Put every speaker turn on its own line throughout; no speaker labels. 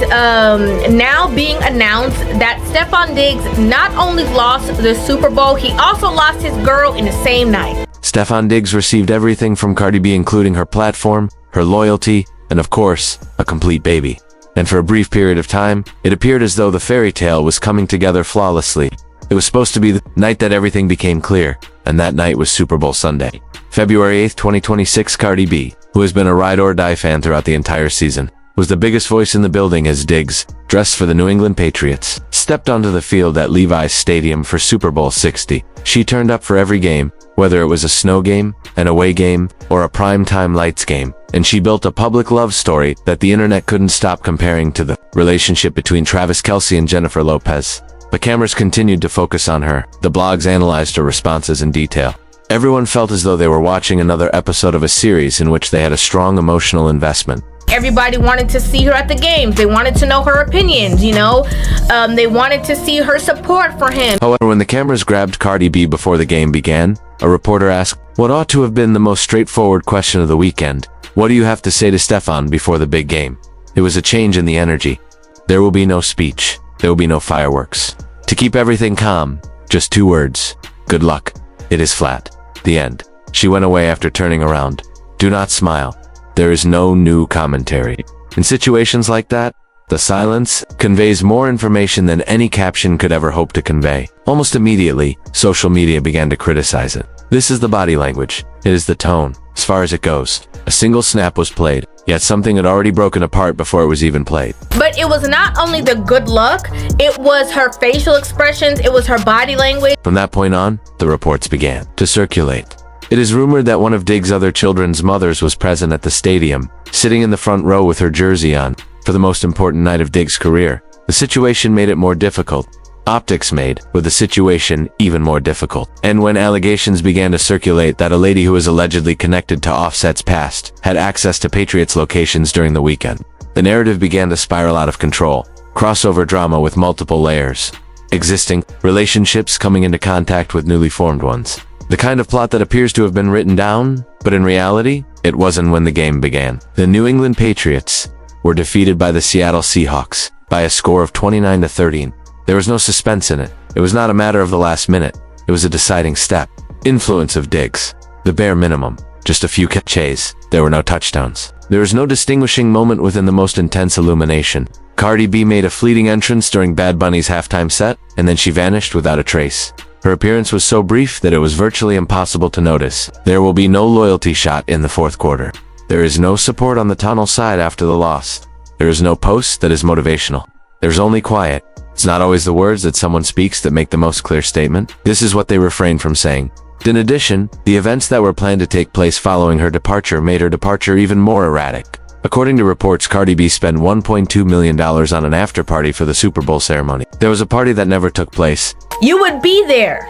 now being announced that Stefan Diggs not only lost the Super Bowl, he also lost his girl in the same night.
Stefan Diggs received everything from Cardi B, including her platform, her loyalty, and of course, a complete baby. And for a brief period of time, it appeared as though the fairy tale was coming together flawlessly. It was supposed to be the night that everything became clear, and that night was Super Bowl Sunday. February 8th, 2026, Cardi B, who has been a ride-or-die fan throughout the entire season, was the biggest voice in the building as Diggs, dressed for the New England Patriots, stepped onto the field at Levi's Stadium for Super Bowl 60. She turned up for every game, whether it was a snow game, an away game, or a primetime lights game, and she built a public love story that the internet couldn't stop comparing to the relationship between Travis Kelce and Jennifer Lopez. But cameras continued to focus on her. The blogs analyzed her responses in detail. Everyone felt as though they were watching another episode of a series in which they had a strong emotional investment.
Everybody wanted to see her at the games. They wanted to know her opinions, they wanted to see her support for him.
However, when the cameras grabbed Cardi B before the game began, a reporter asked what ought to have been the most straightforward question of the weekend. What do you have to say to Stefan before the big game? It was a change in the energy. There will be no speech. There will be no fireworks. To keep everything calm, just 2 words. Good luck. It is flat. The end. She went away after turning around. Do not smile. There is no new commentary. In situations like that, the silence conveys more information than any caption could ever hope to convey. Almost immediately, social media began to criticize it. This is the body language. It is the tone. As far as it goes, a single snap was played, yet something had already broken apart before it was even played.
But it was not only the good luck, it was her facial expressions, it was her body language.
From that point on, the reports began to circulate. It is rumored that one of Diggs' other children's mothers was present at the stadium, sitting in the front row with her jersey on, for the most important night of Diggs' career. The situation made it more difficult. Optics made with the situation even more difficult. And when allegations began to circulate that a lady who was allegedly connected to Offset's past had access to Patriots locations during the weekend, the narrative began to spiral out of control. Crossover drama with multiple layers. Existing relationships coming into contact with newly formed ones. The kind of plot that appears to have been written down, but in reality, it wasn't when the game began. The New England Patriots were defeated by the Seattle Seahawks by a score of 29-13. There was no suspense in it. It was not a matter of the last minute. It was a deciding step. Influence of Diggs. The bare minimum. Just a few catches. There were no touchdowns. There was no distinguishing moment within the most intense illumination. Cardi B made a fleeting entrance during Bad Bunny's halftime set, and then she vanished without a trace. Her appearance was so brief that it was virtually impossible to notice. There will be no loyalty shot in the fourth quarter. There is no support on the tunnel side after the loss. There is no post that is motivational. There's only quiet. It's not always the words that someone speaks that make the most clear statement. This is what they refrain from saying. In addition, the events that were planned to take place following her departure made her departure even more erratic. According to reports, Cardi B spent $1.2 million on an after-party for the Super Bowl ceremony. There was a party that never took place.
You would be there.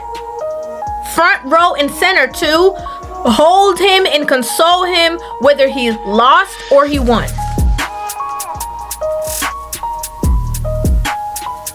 Front row and center too. Hold him and console him whether he lost or he won.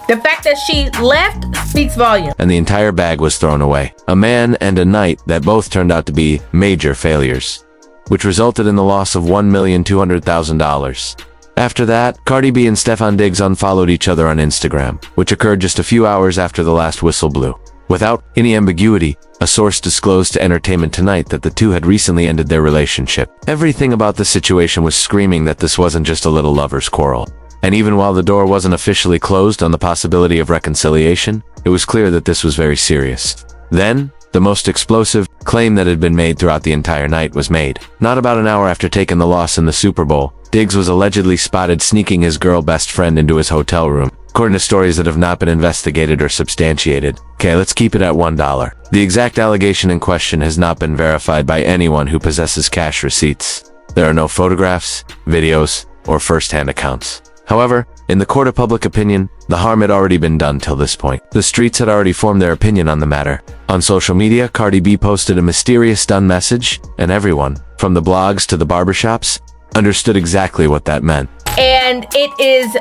The fact that she left speaks volumes.
And the entire bag was thrown away. A man and a night that both turned out to be major failures, which resulted in the loss of $1,200,000. After that, Cardi B and Stefan Diggs unfollowed each other on Instagram, which occurred just a few hours after the last whistle blew. Without any ambiguity, a source disclosed to Entertainment Tonight that the two had recently ended their relationship. Everything about the situation was screaming that this wasn't just a little lover's quarrel. And even while the door wasn't officially closed on the possibility of reconciliation, it was clear that this was very serious. Then, the most explosive claim that had been made throughout the entire night was made. Not about an hour after taking the loss in the Super Bowl, Diggs was allegedly spotted sneaking his girl best friend into his hotel room. According to stories that have not been investigated or substantiated. Okay, let's keep it at $1. The exact allegation in question has not been verified by anyone who possesses cash receipts. There are no photographs, videos, or first-hand accounts. However, in the court of public opinion, the harm had already been done till this point. The streets had already formed their opinion on the matter. On social media, Cardi B posted a mysterious stun message, and everyone, from the blogs to the barbershops, understood exactly what that meant.
And it is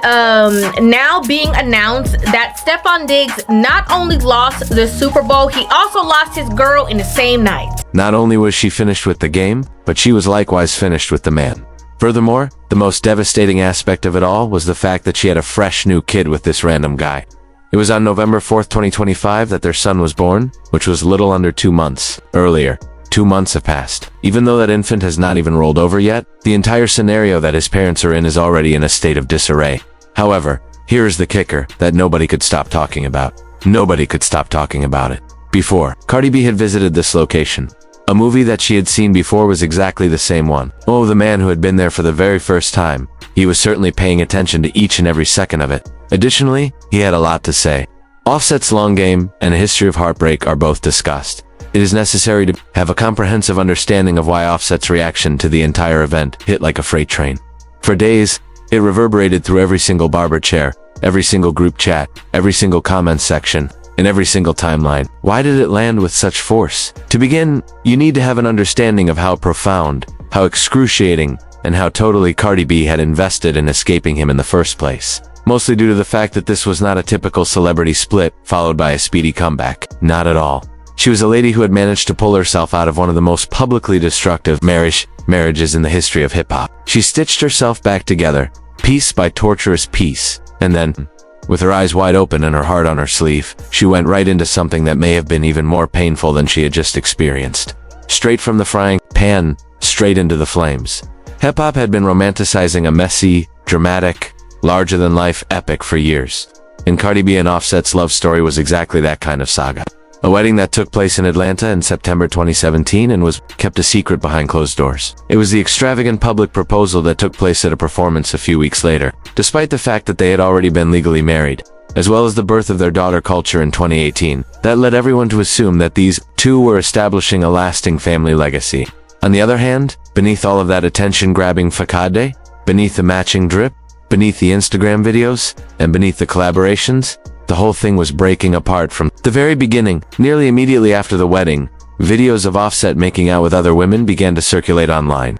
now being announced that Stefan Diggs not only lost the Super Bowl, he also lost his girl in the same night.
Not only was she finished with the game, but she was likewise finished with the man. Furthermore, the most devastating aspect of it all was the fact that she had a fresh new kid with this random guy. It was on November 4th, 2025 that their son was born, which was little under 2 months. Earlier, 2 months have passed. Even though that infant has not even rolled over yet, the entire scenario that his parents are in is already in a state of disarray. However, here is the kicker that nobody could stop talking about. Nobody could stop talking about it. Before, Cardi B had visited this location. A movie that she had seen before was exactly the same one. Oh, the man who had been there for the very first time. He was certainly paying attention to each and every second of it. Additionally, he had a lot to say. Offset's long game and a history of heartbreak are both discussed. It is necessary to have a comprehensive understanding of why Offset's reaction to the entire event hit like a freight train. For days, it reverberated through every single barber chair, every single group chat, every single comment section, in every single timeline. Why did it land with such force? To begin, you need to have an understanding of how profound, how excruciating, and how totally Cardi B had invested in escaping him in the first place. Mostly due to the fact that this was not a typical celebrity split followed by a speedy comeback. Not at all. She was a lady who had managed to pull herself out of one of the most publicly destructive marriages in the history of hip-hop. She stitched herself back together, piece by torturous piece, and then, with her eyes wide open and her heart on her sleeve, she went right into something that may have been even more painful than she had just experienced. Straight from the frying pan, straight into the flames. Hip-hop had been romanticizing a messy, dramatic, larger-than-life epic for years. And Cardi B and Offset's love story was exactly that kind of saga. A wedding that took place in Atlanta in September 2017 and was kept a secret behind closed doors. It was the extravagant public proposal that took place at a performance a few weeks later, despite the fact that they had already been legally married, as well as the birth of their daughter Culture in 2018. That led everyone to assume that these two were establishing a lasting family legacy. On the other hand, beneath all of that attention-grabbing facade, beneath the matching drip, beneath the Instagram videos, and beneath the collaborations, the whole thing was breaking apart from the very beginning. Nearly immediately after the wedding, videos of Offset making out with other women began to circulate online.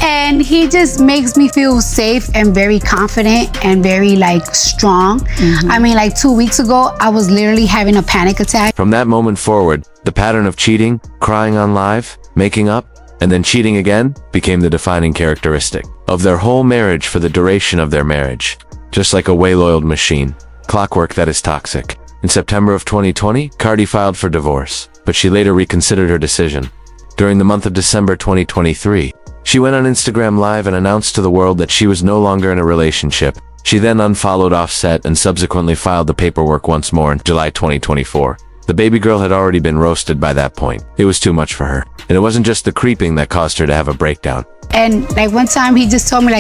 And he just makes me feel safe and very confident and very strong. I mean, 2 weeks ago, I was literally having a panic attack.
From that moment forward, the pattern of cheating, crying on live, making up, and then cheating again became the defining characteristic of their whole marriage for the duration of their marriage. Just like a well-oiled machine. Clockwork that is toxic. In September of 2020, Cardi filed for divorce, but she later reconsidered her decision. During the month of December 2023, she went on Instagram Live and announced to the world that she was no longer in a relationship. She then unfollowed Offset and subsequently filed the paperwork once more in July 2024. The baby girl had already been roasted by that point. It was too much for her. And it wasn't just the creeping that caused her to have a breakdown.
And one time he just told me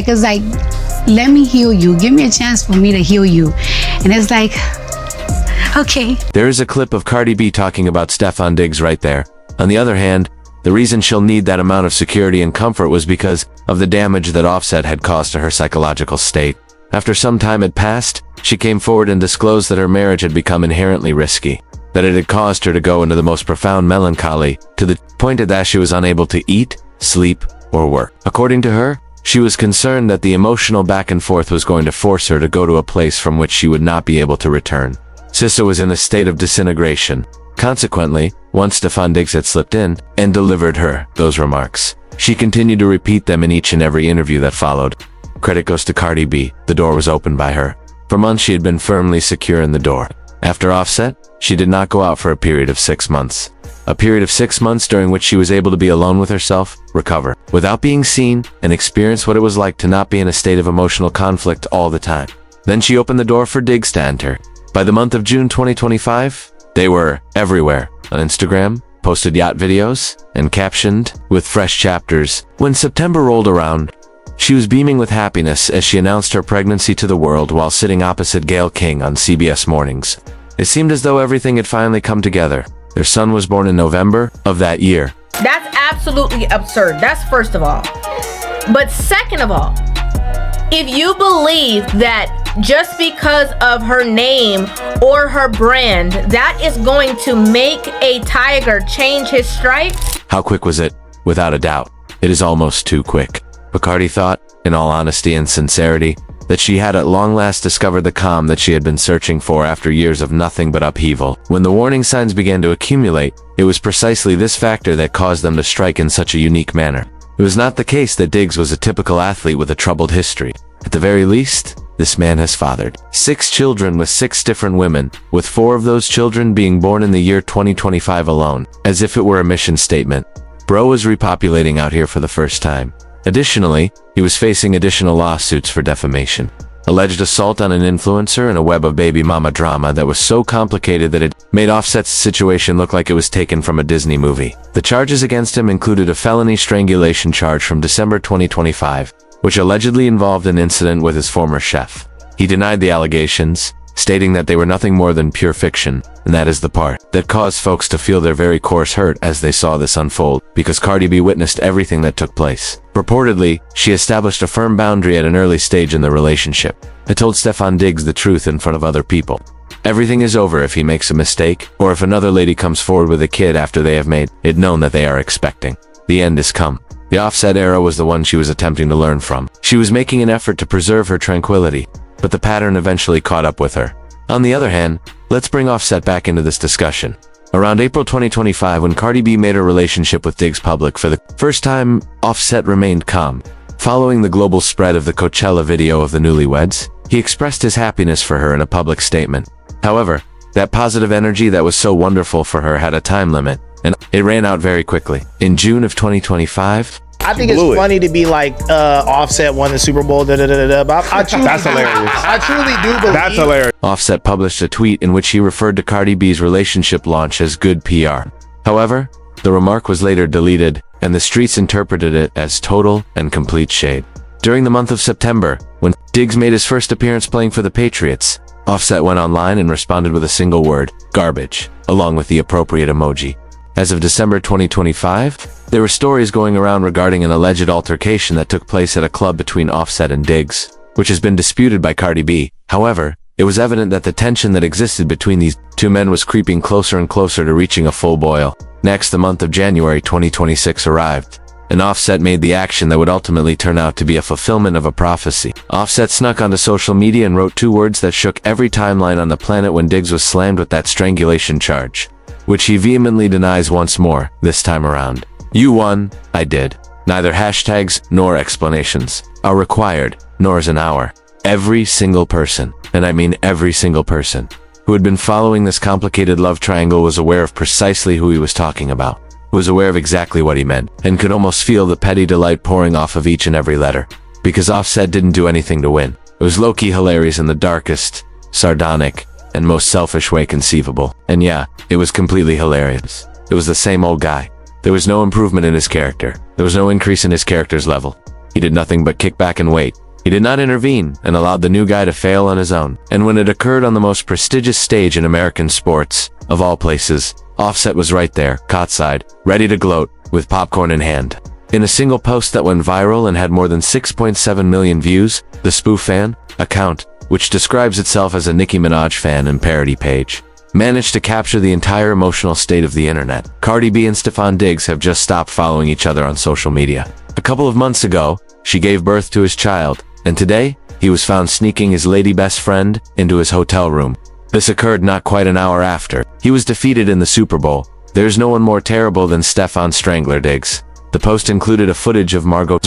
let me heal you. Give me a chance for me to heal you. And it's okay.
There is a clip of Cardi B talking about Stefan Diggs right there. On the other hand, the reason she'll need that amount of security and comfort was because of the damage that Offset had caused to her psychological state. After some time had passed, she came forward and disclosed that her marriage had become inherently risky, that it had caused her to go into the most profound melancholy, to the point that she was unable to eat, sleep, or work. According to her, she was concerned that the emotional back and forth was going to force her to go to a place from which she would not be able to return. Sissa was in a state of disintegration. Consequently, once Stefan Diggs had slipped in and delivered her those remarks, she continued to repeat them in each and every interview that followed. Credit goes to Cardi B. The door was opened by her. For months she had been firmly secure in the door. After Offset, she did not go out for a period of 6 months. A period of 6 months during which she was able to be alone with herself, recover, without being seen, and experience what it was like to not be in a state of emotional conflict all the time. Then she opened the door for Diggs to enter. By the month of June 2025, they were everywhere. On Instagram, posted yacht videos, and captioned with fresh chapters. When September rolled around, she was beaming with happiness as she announced her pregnancy to the world while sitting opposite Gayle King on CBS Mornings. It seemed as though everything had finally come together. Their son was born in November of that year.
That's absolutely absurd. That's first of all. But second of all, if you believe that just because of her name or her brand, that is going to make a tiger change his stripes.
How quick was it? Without a doubt. It is almost too quick. Cardi thought, in all honesty and sincerity, that she had at long last discovered the calm that she had been searching for after years of nothing but upheaval. When the warning signs began to accumulate, it was precisely this factor that caused them to strike in such a unique manner. It was not the case that Diggs was a typical athlete with a troubled history. At the very least, this man has fathered 6 children with 6 different women, with 4 of those children being born in the year 2025 alone, as if it were a mission statement. Bro was repopulating out here for the first time. Additionally, he was facing additional lawsuits for defamation, alleged assault on an influencer, and a web of baby mama drama that was so complicated that it made Offset's situation look like it was taken from a Disney movie. The charges against him included a felony strangulation charge from December 2025, which allegedly involved an incident with his former chef. He denied the allegations, stating that they were nothing more than pure fiction, and that is the part that caused folks to feel their very coarse hurt as they saw this unfold, because Cardi B witnessed everything that took place. Reportedly, she established a firm boundary at an early stage in the relationship. I told Stefan Diggs the truth in front of other people. Everything is over if he makes a mistake, or if another lady comes forward with a kid after they have made it known that they are expecting. The end is come. The Offset era was the one she was attempting to learn from. She was making an effort to preserve her tranquility, but the pattern eventually caught up with her. On the other hand, let's bring Offset back into this discussion. Around April 2025, when Cardi B made her relationship with Diggs public for the first time, Offset remained calm. Following the global spread of the Coachella video of the newlyweds, he expressed his happiness for her in a public statement. However, that positive energy that was so wonderful for her had a time limit, and it ran out very quickly. In June of 2025,
I think it's funny to be like, Offset won the Super Bowl, but I truly
That's hilarious.
I truly do believe.
That's hilarious.
Offset published a tweet in which he referred to Cardi B's relationship launch as good PR. However, the remark was later deleted, and the streets interpreted it as total and complete shade. During the month of September, when Diggs made his first appearance playing for the Patriots, Offset went online and responded with a single word, garbage, along with the appropriate emoji. As of December 2025, there were stories going around regarding an alleged altercation that took place at a club between Offset and Diggs, which has been disputed by Cardi B. However, it was evident that the tension that existed between these two men was creeping closer and closer to reaching a full boil. Next, the month of January 2026 arrived, and Offset made the action that would ultimately turn out to be a fulfillment of a prophecy. Offset snuck onto social media and wrote 2 words that shook every timeline on the planet when Diggs was slammed with that strangulation charge, which he vehemently denies once more, this time around. You won, I did. Neither hashtags nor explanations are required, nor is an hour. Every single person, and I mean every single person, who had been following this complicated love triangle was aware of precisely who he was talking about, was aware of exactly what he meant, and could almost feel the petty delight pouring off of each and every letter. Because Offset didn't do anything to win. It was low-key hilarious in the darkest, sardonic, and most selfish way conceivable. And yeah, it was completely hilarious. It was the same old guy. There was no improvement in his character. There was no increase in his character's level. He did nothing but kick back and wait. He did not intervene and allowed the new guy to fail on his own. And when it occurred on the most prestigious stage in American sports, of all places, Offset was right there, courtside, ready to gloat, with popcorn in hand. In a single post that went viral and had more than 6.7 million views, the Spoof Fan account, which describes itself as a Nicki Minaj fan and parody page, managed to capture the entire emotional state of the internet. Cardi B and Stefan Diggs have just stopped following each other on social media. A couple of months ago, she gave birth to his child, and today, he was found sneaking his lady best friend into his hotel room. This occurred not quite an hour after he was defeated in the Super Bowl. There's no one more terrible than Stefan Strangler Diggs. The post included a footage of Margot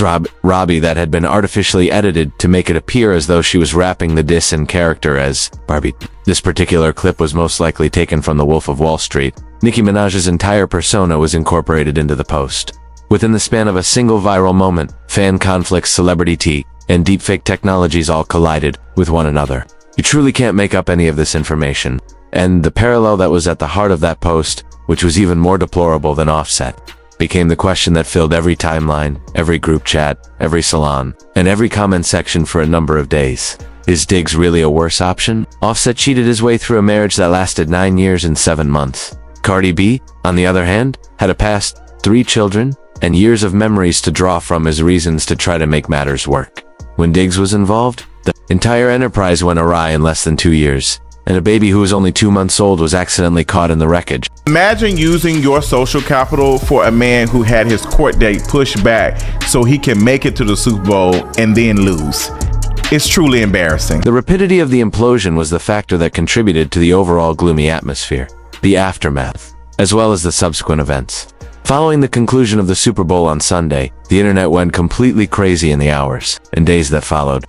Robbie that had been artificially edited to make it appear as though she was rapping the diss in character as Barbie. This particular clip was most likely taken from The Wolf of Wall Street. Nicki Minaj's entire persona was incorporated into the post. Within the span of a single viral moment, fan conflicts, celebrity tea, and deepfake technologies all collided with one another. You truly can't make up any of this information. And the parallel that was at the heart of that post, which was even more deplorable than Offset, became the question that filled every timeline, every group chat, every salon, and every comment section for a number of days. Is Diggs really a worse option? Offset cheated his way through a marriage that lasted 9 years and 7 months. Cardi B, on the other hand, had a past, 3 children, and years of memories to draw from as reasons to try to make matters work. When Diggs was involved, the entire enterprise went awry in less than 2 years, and a baby who was only 2 months old was accidentally caught in the wreckage.
Imagine using your social capital for a man who had his court date pushed back so he can make it to the Super Bowl and then lose. It's truly embarrassing.
The rapidity of the implosion was the factor that contributed to the overall gloomy atmosphere, the aftermath, as well as the subsequent events. Following the conclusion of the Super Bowl on Sunday, the internet went completely crazy in the hours and days that followed.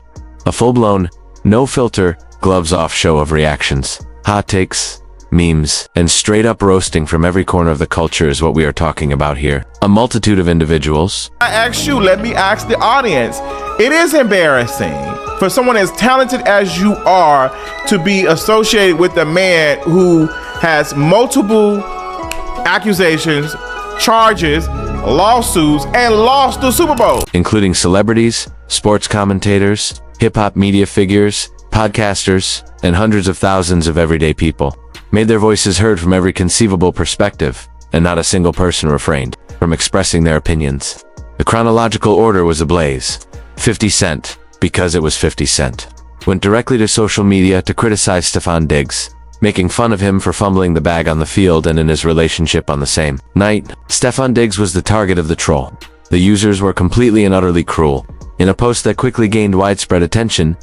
A full-blown, no-filter, gloves-off show of reactions, hot takes, memes, and straight-up roasting from every corner of the culture is what we are talking about here. A multitude of individuals.
I asked you, let me ask the audience. It is embarrassing for someone as talented as you are to be associated with a man who has multiple accusations, charges, lawsuits, and lost the Super Bowl.
Including celebrities, sports commentators, hip-hop media figures, podcasters, and hundreds of thousands of everyday people. Made their voices heard from every conceivable perspective, and not a single person refrained from expressing their opinions. The chronological order was ablaze. 50 Cent, because it was 50 Cent, went directly to social media to criticize Stefon Diggs, making fun of him for fumbling the bag on the field and in his relationship on the same night. Stefon Diggs was the target of the troll. The users were completely and utterly cruel. In a post that quickly gained widespread attention,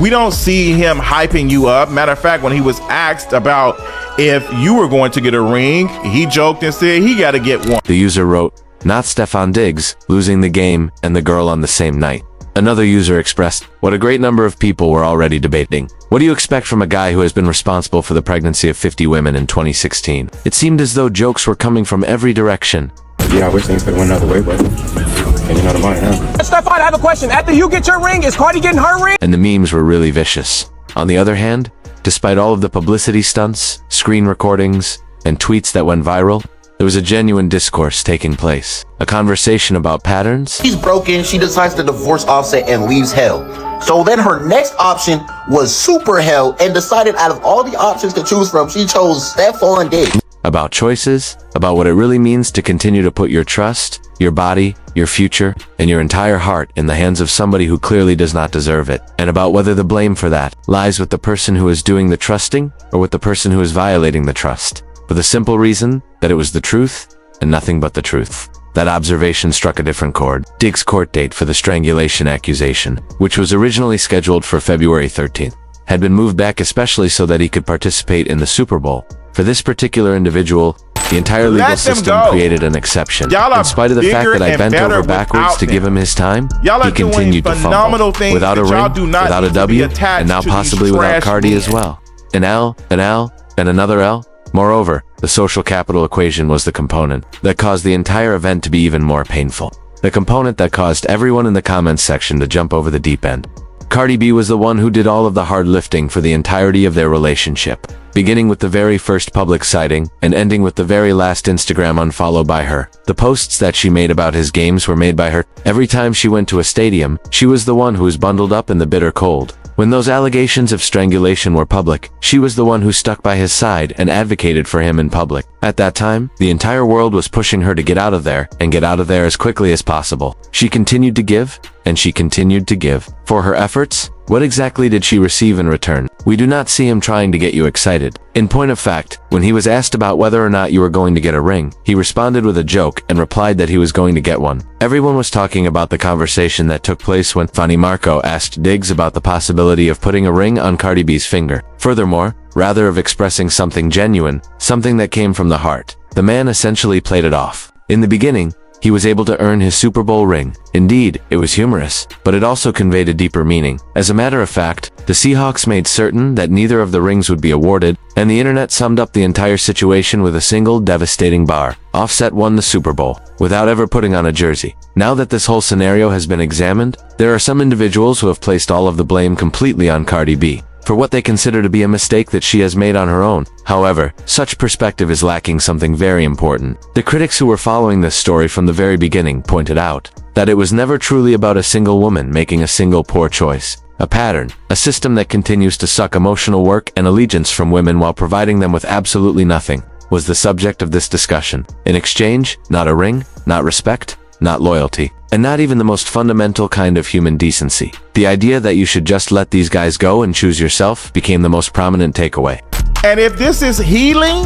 we don't see him hyping you up. Matter of fact, when he was asked about if you were going to get a ring, he joked and said he got to get one.
The user wrote, "Not Stefon Diggs, losing the game and the girl on the same night." Another user expressed, "What a great number of people were already debating. What do you expect from a guy who has been responsible for the pregnancy of 50 women in 2016? It seemed as though jokes were coming from every direction."
Yeah, I wish things could have went another way, but you know the money, huh?
Stefon, I have a question. After you get your ring, is Cardi getting her ring?
And the memes were really vicious. On the other hand, despite all of the publicity stunts, screen recordings, and tweets that went viral, there was a genuine discourse taking place. A conversation about patterns.
She's broken, she decides to divorce Offset and leaves Hell. So then her next option was Super Hell and decided out of all the options to choose from, she chose Stefon Diggs.
About choices, about what it really means to continue to put your trust, your body, your future, and your entire heart in the hands of somebody who clearly does not deserve it, and about whether the blame for that lies with the person who is doing the trusting or with the person who is violating the trust, for the simple reason that it was the truth and nothing but the truth. That observation struck a different chord. Diggs' court date for the strangulation accusation, which was originally scheduled for February 13th, had been moved back especially so that he could participate in the Super Bowl. For this particular individual, the entire legal system created an exception. In spite of the fact that I bent over backwards to give him his time, he continued to fumble, without a ring, without a W, and now possibly without Cardi as well. An L, and another L. Moreover, the social capital equation was the component that caused the entire event to be even more painful. The component that caused everyone in the comments section to jump over the deep end. Cardi B was the one who did all of the hard lifting for the entirety of their relationship, beginning with the very first public sighting and ending with the very last Instagram unfollow by her. The posts that she made about his games were made by her. Every time she went to a stadium, she was the one who was bundled up in the bitter cold. When those allegations of strangulation were public, she was the one who stuck by his side and advocated for him in public. At that time, the entire world was pushing her to get out of there, and get out of there as quickly as possible. She continued to give, and she continued to give. For her efforts, what exactly did she receive in return? We do not see him trying to get you excited. In point of fact, when he was asked about whether or not you were going to get a ring, he responded with a joke and replied that he was going to get one. Everyone was talking about the conversation that took place when Fanny Marco asked Diggs about the possibility of putting a ring on Cardi B's finger. Furthermore, rather of expressing something genuine, something that came from the heart, the man essentially played it off. In the beginning, he was able to earn his Super Bowl ring. Indeed, it was humorous, but it also conveyed a deeper meaning. As a matter of fact, the Seahawks made certain that neither of the rings would be awarded, and the internet summed up the entire situation with a single devastating bar. Offset won the Super Bowl, without ever putting on a jersey. Now that this whole scenario has been examined, there are some individuals who have placed all of the blame completely on Cardi B, for what they consider to be a mistake that she has made on her own. However, such perspective is lacking something very important. The critics who were following this story from the very beginning pointed out that it was never truly about a single woman making a single poor choice. A pattern, a system that continues to suck emotional work and allegiance from women while providing them with absolutely nothing, was the subject of this discussion. In exchange, not a ring, not respect, not loyalty, and not even the most fundamental kind of human decency. The idea that you should just let these guys go and choose yourself became the most prominent takeaway.
And if this is healing,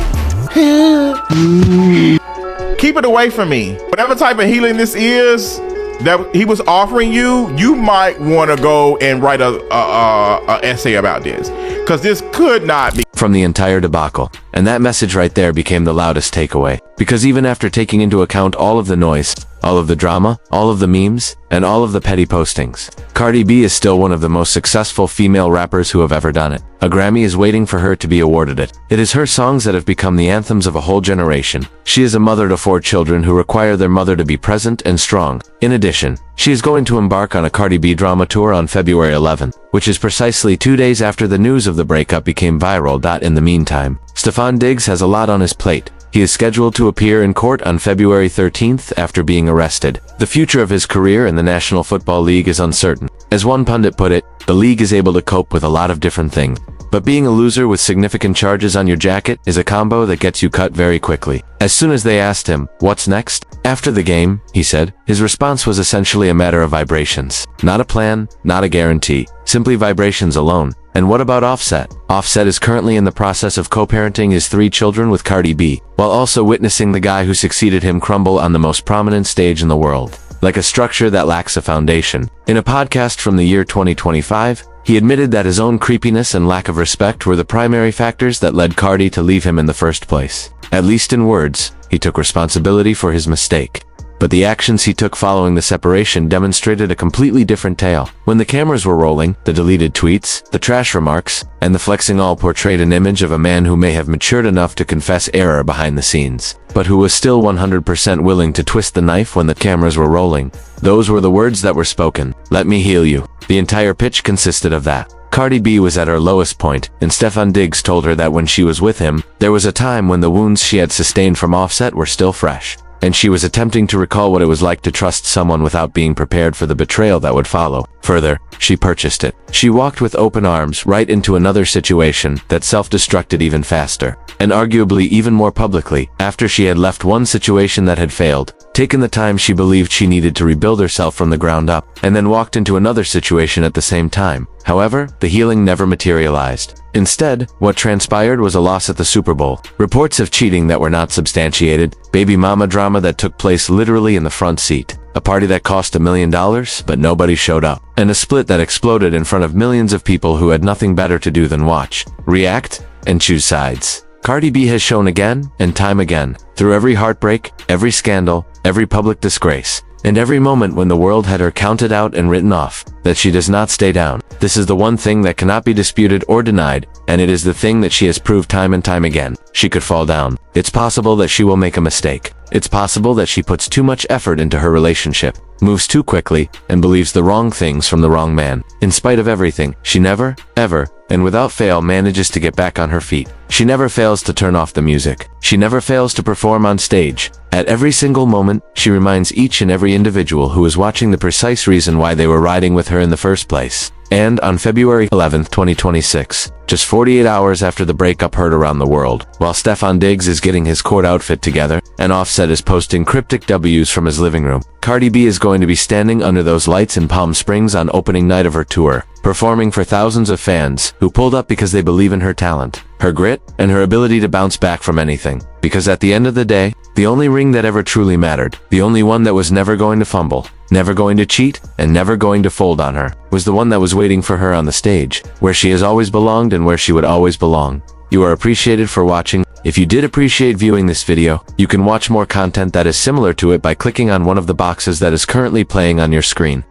keep it away from me. Whatever type of healing this is, that he was offering you, you might want to go and write a essay about this, because this could not be
from the entire debacle. And that message right there became the loudest takeaway. Because even after taking into account all of the noise, all of the drama, all of the memes, and all of the petty postings, Cardi B is still one of the most successful female rappers who have ever done it. A Grammy is waiting for her to be awarded it. It is her songs that have become the anthems of a whole generation. She is a mother to 4 children who require their mother to be present and strong. In addition, she is going to embark on a Cardi B drama tour on February 11th, which is precisely 2 days after the news of the breakup became viral. In the meantime, Stefon Diggs has a lot on his plate. He is scheduled to appear in court on February 13th after being arrested. The future of his career in the National Football League is uncertain. As one pundit put it, the league is able to cope with a lot of different things. But being a loser with significant charges on your jacket is a combo that gets you cut very quickly. As soon as they asked him, "What's next?" after the game, he said, his response was essentially a matter of vibrations. Not a plan, not a guarantee, simply vibrations alone. And what about Offset? Offset is currently in the process of co-parenting his 3 children with Cardi B, while also witnessing the guy who succeeded him crumble on the most prominent stage in the world, like a structure that lacks a foundation. In a podcast from the year 2025, he admitted that his own creepiness and lack of respect were the primary factors that led Cardi to leave him in the first place. At least in words, he took responsibility for his mistake. But the actions he took following the separation demonstrated a completely different tale. When the cameras were rolling, the deleted tweets, the trash remarks, and the flexing all portrayed an image of a man who may have matured enough to confess error behind the scenes, but who was still 100% willing to twist the knife when the cameras were rolling. Those were the words that were spoken. "Let me heal you." The entire pitch consisted of that. Cardi B was at her lowest point, and Stefon Diggs told her that when she was with him, there was a time when the wounds she had sustained from Offset were still fresh, and she was attempting to recall what it was like to trust someone without being prepared for the betrayal that would follow. Further, she purchased it. She walked with open arms right into another situation that self-destructed even faster, and arguably even more publicly, after she had left one situation that had failed, taken the time she believed she needed to rebuild herself from the ground up, and then walked into another situation at the same time. However, the healing never materialized. Instead, what transpired was a loss at the Super Bowl, reports of cheating that were not substantiated, baby mama drama that took place literally in the front seat, a party that cost $1 million but nobody showed up, and a split that exploded in front of millions of people who had nothing better to do than watch, react, and choose sides. Cardi B has shown again and time again, through every heartbreak, every scandal, every public disgrace, and every moment when the world had her counted out and written off, that she does not stay down. This is the one thing that cannot be disputed or denied, and it is the thing that she has proved time and time again. She could fall down. It's possible that she will make a mistake. It's possible that she puts too much effort into her relationship, moves too quickly, and believes the wrong things from the wrong man. In spite of everything, she never, ever, and without fail manages to get back on her feet. She never fails to turn off the music. She never fails to perform on stage. At every single moment, she reminds each and every individual who is watching the precise reason why they were riding with her in the first place. And on February 11th, 2026, just 48 hours after the breakup heard around the world, while Stefon Diggs is getting his court outfit together, and Offset is posting cryptic W's from his living room, Cardi B is going to be standing under those lights in Palm Springs on opening night of her tour, performing for thousands of fans who pulled up because they believe in her talent, her grit, and her ability to bounce back from anything. Because at the end of the day, the only ring that ever truly mattered, the only one that was never going to fumble, never going to cheat, and never going to fold on her, was the one that was waiting for her on the stage, where she has always belonged and where she would always belong. You are appreciated for watching. If you did appreciate viewing this video, you can watch more content that is similar to it by clicking on one of the boxes that is currently playing on your screen.